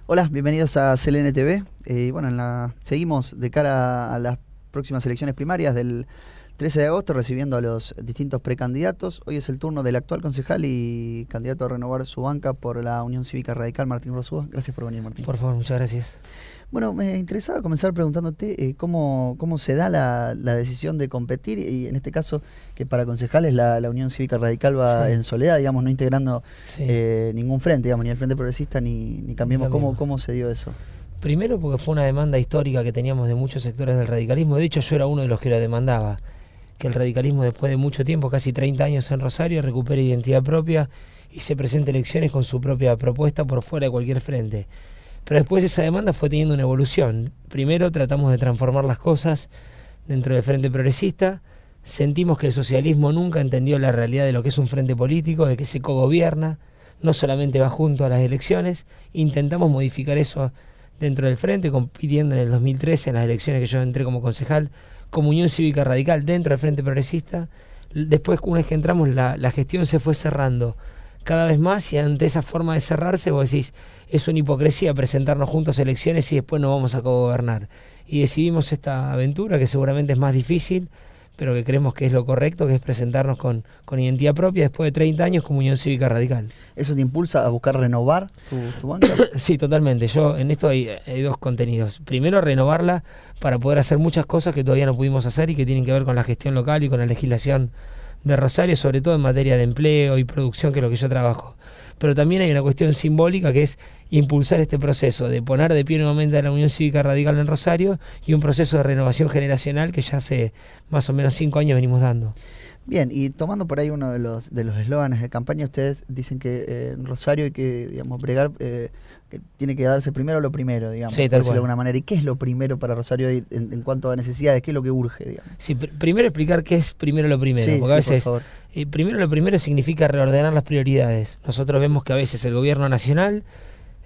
Hola, bienvenidos a CLN TV. Seguimos de cara a las próximas elecciones primarias del 13 de agosto recibiendo a los distintos precandidatos. Hoy es el turno del actual concejal y candidato a renovar su banca por la Unión Cívica Radical, Martín Rosúa. Gracias por venir, Martín. Por favor, muchas gracias. Bueno, me interesaba comenzar preguntándote cómo se da la decisión de competir y en este caso que para concejales la Unión Cívica Radical va en soledad, digamos, no integrando ningún frente, digamos, ni el Frente Progresista ni Cambiemos. ¿Cómo se dio eso? Primero porque fue una demanda histórica que teníamos de muchos sectores del radicalismo. De hecho, yo era uno de los que lo demandaba, que el radicalismo después de mucho tiempo, casi 30 años en Rosario, recupere identidad propia y se presente elecciones con su propia propuesta por fuera de cualquier frente. Pero después esa demanda fue teniendo una evolución. Primero tratamos de transformar las cosas dentro del Frente Progresista. Sentimos que el socialismo nunca entendió la realidad de lo que es un frente político, de que se cogobierna, no solamente va junto a las elecciones. Intentamos modificar eso dentro del frente, compitiendo en el 2013 en las elecciones que yo entré como concejal, como Unión Cívica Radical dentro del Frente Progresista. Después, una vez que entramos, la gestión se fue cerrando cada vez más, y ante esa forma de cerrarse vos decís, es una hipocresía presentarnos juntos a elecciones y después no vamos a cogobernar. Y decidimos esta aventura, que seguramente es más difícil, pero que creemos que es lo correcto, que es presentarnos con identidad propia después de 30 años como Unión Cívica Radical. ¿Eso te impulsa a buscar renovar tu banca? Sí, totalmente. Yo en esto hay dos contenidos. Primero, renovarla para poder hacer muchas cosas que todavía no pudimos hacer y que tienen que ver con la gestión local y con la legislación de Rosario, sobre todo en materia de empleo y producción, que es lo que yo trabajo. Pero también hay una cuestión simbólica, que es impulsar este proceso de poner de pie nuevamente a la Unión Cívica Radical en Rosario, y un proceso de renovación generacional que ya hace más o menos 5 años venimos dando. Bien, y tomando por ahí uno de los eslóganes de campaña, ustedes dicen que en Rosario hay que, digamos, bregar, que tiene que darse primero lo primero, digamos, sí, por decirlo de alguna manera. ¿Y qué es lo primero para Rosario hoy en cuanto a necesidades? ¿Qué es lo que urge, digamos? Sí, primero explicar qué es primero lo primero, sí, porque a veces por favor. Primero lo primero significa reordenar las prioridades. Nosotros vemos que a veces el gobierno nacional,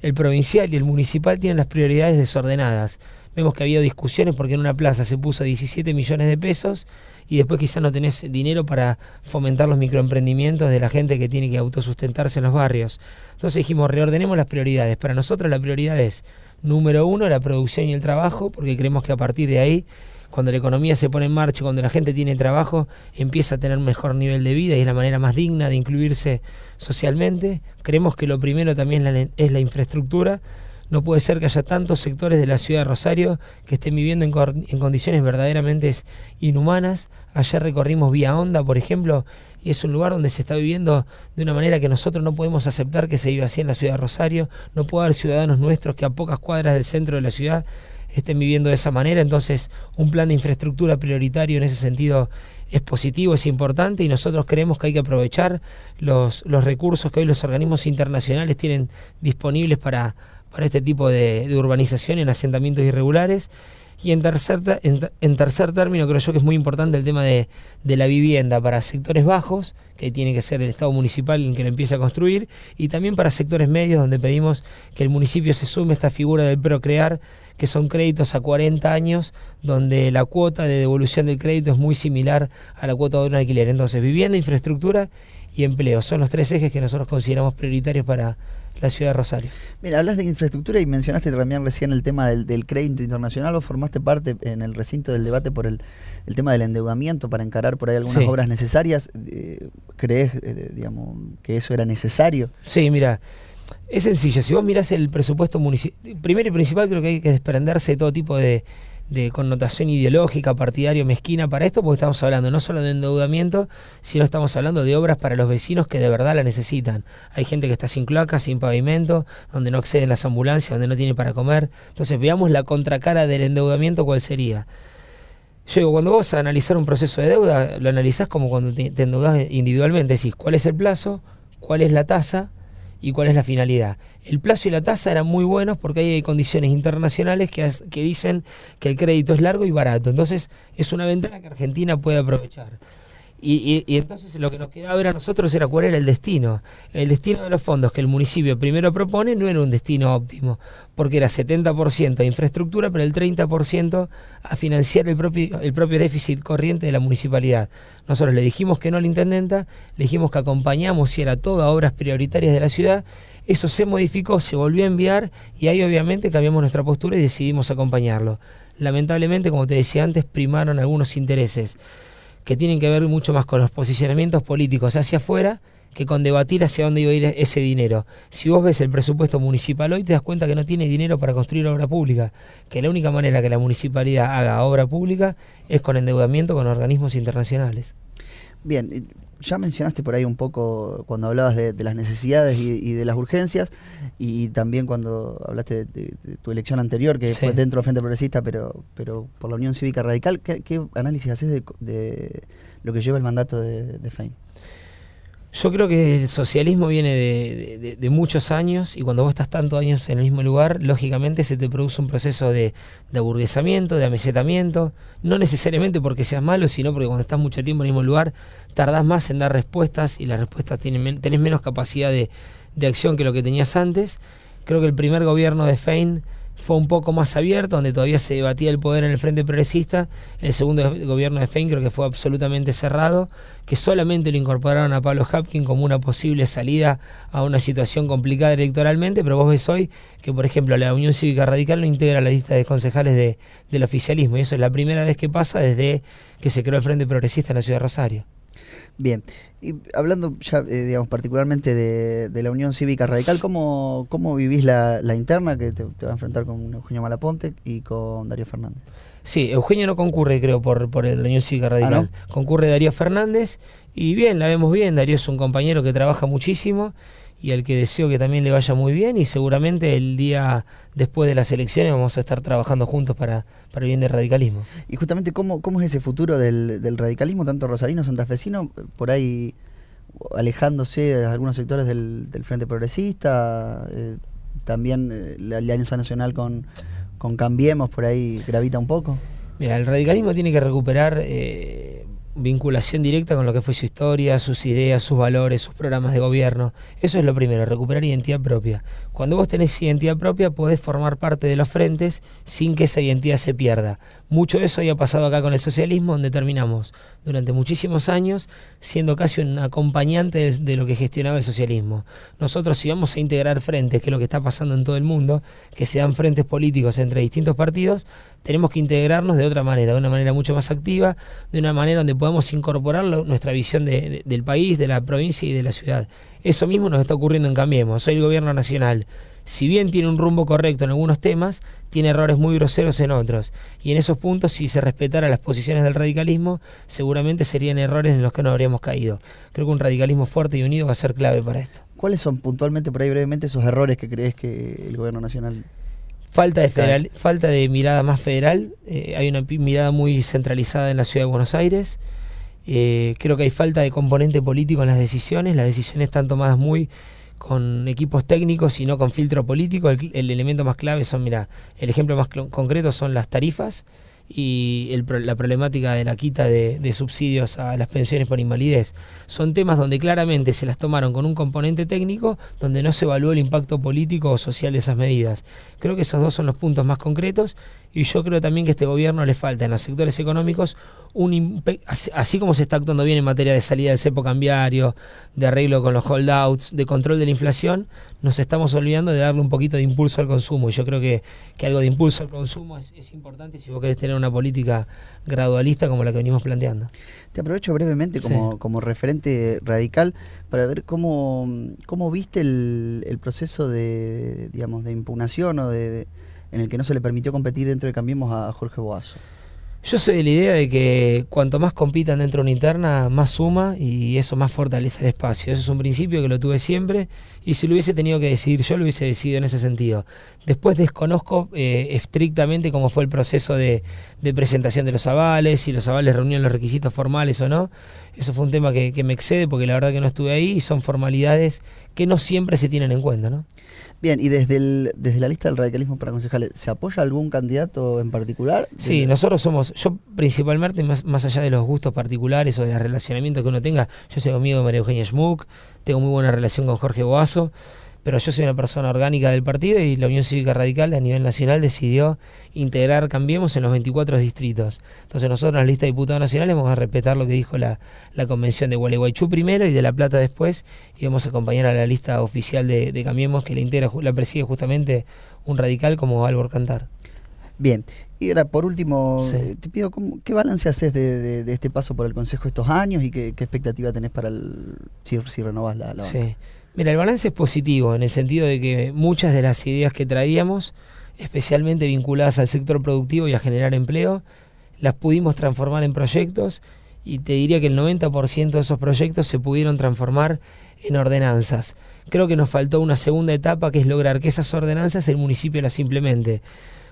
el provincial y el municipal tienen las prioridades desordenadas. Vemos que ha habido discusiones porque en una plaza se puso 17 millones de pesos y después quizás no tenés dinero para fomentar los microemprendimientos de la gente que tiene que autosustentarse en los barrios. Entonces dijimos, reordenemos las prioridades. Para nosotros la prioridad es, número 1, la producción y el trabajo, porque creemos que a partir de ahí, cuando la economía se pone en marcha, cuando la gente tiene trabajo, empieza a tener un mejor nivel de vida y es la manera más digna de incluirse socialmente. Creemos que lo primero también es la infraestructura. No puede ser que haya tantos sectores de la ciudad de Rosario que estén viviendo en condiciones verdaderamente inhumanas. Ayer recorrimos Vía Honda, por ejemplo, y es un lugar donde se está viviendo de una manera que nosotros no podemos aceptar que se viva así en la ciudad de Rosario. No puede haber ciudadanos nuestros que a pocas cuadras del centro de la ciudad estén viviendo de esa manera. Entonces, un plan de infraestructura prioritario en ese sentido es positivo, es importante, y nosotros creemos que hay que aprovechar los recursos que hoy los organismos internacionales tienen disponibles para este tipo de urbanización en asentamientos irregulares. Y en tercer término, creo yo que es muy importante el tema de la vivienda para sectores bajos, que tiene que ser el Estado municipal el que lo empiece a construir, y también para sectores medios, donde pedimos que el municipio se sume a esta figura del Procrear, que son créditos a 40 años, donde la cuota de devolución del crédito es muy similar a la cuota de un alquiler. Entonces, vivienda, infraestructura y empleo son los 3 ejes que nosotros consideramos prioritarios para la ciudad de Rosario. Mira, hablas de infraestructura y mencionaste también recién el tema del crédito internacional. ¿Vos formaste parte en el recinto del debate por el tema del endeudamiento para encarar por ahí algunas obras necesarias? ¿Crees, digamos, que eso era necesario? Sí, mira, es sencillo. Si vos mirás el presupuesto municipal, primero y principal, creo que hay que desprenderse de todo tipo de connotación ideológica, partidario, mezquina para esto, porque estamos hablando no solo de endeudamiento, sino estamos hablando de obras para los vecinos que de verdad la necesitan. Hay gente que está sin cloacas, sin pavimento, donde no acceden las ambulancias, donde no tiene para comer. Entonces veamos la contracara del endeudamiento, ¿cuál sería? Yo digo, cuando vos vas a analizar un proceso de deuda, lo analizás como cuando te endeudás individualmente. Decís, ¿cuál es el plazo? ¿Cuál es la tasa? ¿Y cuál es la finalidad? El plazo y la tasa eran muy buenos porque hay condiciones internacionales que dicen que el crédito es largo y barato. Entonces es una ventana que Argentina puede aprovechar. Y entonces lo que nos quedaba ver a nosotros era cuál era el destino. El destino de los fondos que el municipio primero propone no era un destino óptimo, porque era 70% a infraestructura, pero el 30% a financiar el propio déficit corriente de la municipalidad. Nosotros le dijimos que no a la intendenta, le dijimos que acompañamos y era todo a obras prioritarias de la ciudad. Eso se modificó, se volvió a enviar y ahí obviamente cambiamos nuestra postura y decidimos acompañarlo. Lamentablemente, como te decía antes, primaron algunos intereses que tienen que ver mucho más con los posicionamientos políticos hacia afuera que con debatir hacia dónde iba a ir ese dinero. Si vos ves el presupuesto municipal hoy, te das cuenta que no tiene dinero para construir obra pública, que la única manera que la municipalidad haga obra pública es con endeudamiento con organismos internacionales. Bien, ya mencionaste por ahí un poco cuando hablabas de las necesidades y de las urgencias, y también cuando hablaste de tu elección anterior, que fue dentro del Frente Progresista, pero por la Unión Cívica Radical. ¿Qué análisis haces de lo que lleva el mandato de Fein? Yo creo que el socialismo viene de muchos años, y cuando vos estás tantos años en el mismo lugar, lógicamente se te produce un proceso de aburguesamiento, de amesetamiento, no necesariamente porque seas malo, sino porque cuando estás mucho tiempo en el mismo lugar tardás más en dar respuestas, y las respuestas tenés menos capacidad de acción que lo que tenías antes. Creo que el primer gobierno de Fein fue un poco más abierto, donde todavía se debatía el poder en el Frente Progresista. El segundo gobierno de Fein creo que fue absolutamente cerrado, que solamente lo incorporaron a Pablo Hapkin como una posible salida a una situación complicada electoralmente, pero vos ves hoy que, por ejemplo, la Unión Cívica Radical no integra la lista de concejales del oficialismo, y eso es la primera vez que pasa desde que se creó el Frente Progresista en la ciudad de Rosario. Bien, y hablando ya, digamos, particularmente de la Unión Cívica Radical, ¿cómo vivís la interna que te va a enfrentar con Eugenio Malaponte y con Darío Fernández? Sí, Eugenio no concurre, creo, por la Unión Cívica Radical. ¿Ah, no? Concurre Darío Fernández, y bien, la vemos bien. Darío es un compañero que trabaja muchísimo y al que deseo que también le vaya muy bien, y seguramente el día después de las elecciones vamos a estar trabajando juntos para el bien del radicalismo. Y justamente, ¿cómo es ese futuro del radicalismo, tanto rosarino, santafesino, por ahí alejándose de algunos sectores del Frente Progresista? También la Alianza Nacional con Cambiemos por ahí gravita un poco. Mira, el radicalismo tiene que recuperar vinculación directa con lo que fue su historia, sus ideas, sus valores, sus programas de gobierno. Eso es lo primero, recuperar identidad propia. Cuando vos tenés identidad propia, podés formar parte de los frentes sin que esa identidad se pierda. Mucho de eso había pasado acá con el socialismo, donde terminamos durante muchísimos años siendo casi un acompañante de lo que gestionaba el socialismo. Nosotros, si vamos a integrar frentes, que es lo que está pasando en todo el mundo, que se dan frentes políticos entre distintos partidos, tenemos que integrarnos de otra manera, de una manera mucho más activa, de una manera donde podamos incorporar nuestra visión del país, de la provincia y de la ciudad. Eso mismo nos está ocurriendo en Cambiemos. Hoy el gobierno nacional, si bien tiene un rumbo correcto en algunos temas, tiene errores muy groseros en otros. Y en esos puntos, si se respetara las posiciones del radicalismo, seguramente serían errores en los que no habríamos caído. Creo que un radicalismo fuerte y unido va a ser clave para esto. ¿Cuáles son puntualmente, por ahí brevemente, esos errores que crees que el gobierno nacional... Falta de mirada más federal, hay una mirada muy centralizada en la ciudad de Buenos Aires. Creo que hay falta de componente político en las decisiones están tomadas muy con equipos técnicos y no con filtro político. El elemento más clave son, el ejemplo más concreto son las tarifas y la problemática de la quita de subsidios a las pensiones por invalidez. Son temas donde claramente se las tomaron con un componente técnico, donde no se evaluó el impacto político o social de esas medidas. Creo que esos dos son los puntos más concretos, y yo creo también que a este gobierno le falta en los sectores económicos, así como se está actuando bien en materia de salida del cepo cambiario, de arreglo con los holdouts, de control de la inflación, nos estamos olvidando de darle un poquito de impulso al consumo, y yo creo que algo de impulso al consumo es importante si vos querés tener una política gradualista como la que venimos planteando. Te aprovecho brevemente como referente radical para ver cómo viste el proceso de impugnación o en el que no se le permitió competir dentro de Cambiemos a Jorge Boazo. Yo soy de la idea de que cuanto más compitan dentro de una interna, más suma, y eso más fortalece el espacio. Eso es un principio que lo tuve siempre, y si lo hubiese tenido que decidir yo, lo hubiese decidido en ese sentido. Después desconozco estrictamente cómo fue el proceso de presentación de los avales, si los avales reunían los requisitos formales o no. Eso fue un tema que me excede porque la verdad que no estuve ahí y son formalidades que no siempre se tienen en cuenta, ¿no? Bien, y desde la lista del radicalismo para concejales, ¿se apoya algún candidato en particular? Sí, nosotros somos, yo principalmente, más allá de los gustos particulares o del relacionamiento que uno tenga, yo soy amigo de María Eugenia Schmuck, tengo muy buena relación con Jorge Boazo, pero yo soy una persona orgánica del partido y la Unión Cívica Radical a nivel nacional decidió integrar Cambiemos en los 24 distritos. Entonces nosotros en la lista de diputados nacionales vamos a respetar lo que dijo la convención de Gualeguaychú primero y de La Plata después, y vamos a acompañar a la lista oficial de Cambiemos que la preside justamente un radical como Álvaro Cantar. Bien, y ahora por último, Sí. te pido, ¿qué balance haces de este paso por el Consejo estos años y qué expectativa tenés para si renovás la banca? Sí. Mira, el balance es positivo en el sentido de que muchas de las ideas que traíamos, especialmente vinculadas al sector productivo y a generar empleo, las pudimos transformar en proyectos y te diría que el 90% de esos proyectos se pudieron transformar en ordenanzas. Creo que nos faltó una segunda etapa, que es lograr que esas ordenanzas el municipio las implemente.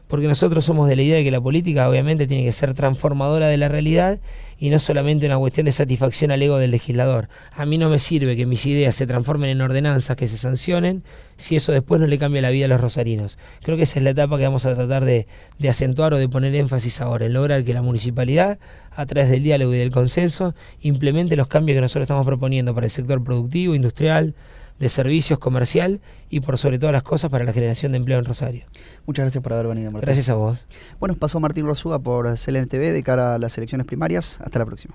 Porque nosotros somos de la idea de que la política obviamente tiene que ser transformadora de la realidad y no solamente una cuestión de satisfacción al ego del legislador. A mí no me sirve que mis ideas se transformen en ordenanzas que se sancionen si eso después no le cambia la vida a los rosarinos. Creo que esa es la etapa que vamos a tratar de acentuar o de poner énfasis ahora, en lograr que la municipalidad, a través del diálogo y del consenso, implemente los cambios que nosotros estamos proponiendo para el sector productivo, industrial, de servicios, comercial y por sobre todas las cosas para la generación de empleo en Rosario. Muchas gracias por haber venido, Martín. Gracias a vos. Bueno, pasó Martín Rosúa por CLN TV de cara a las elecciones primarias. Hasta la próxima.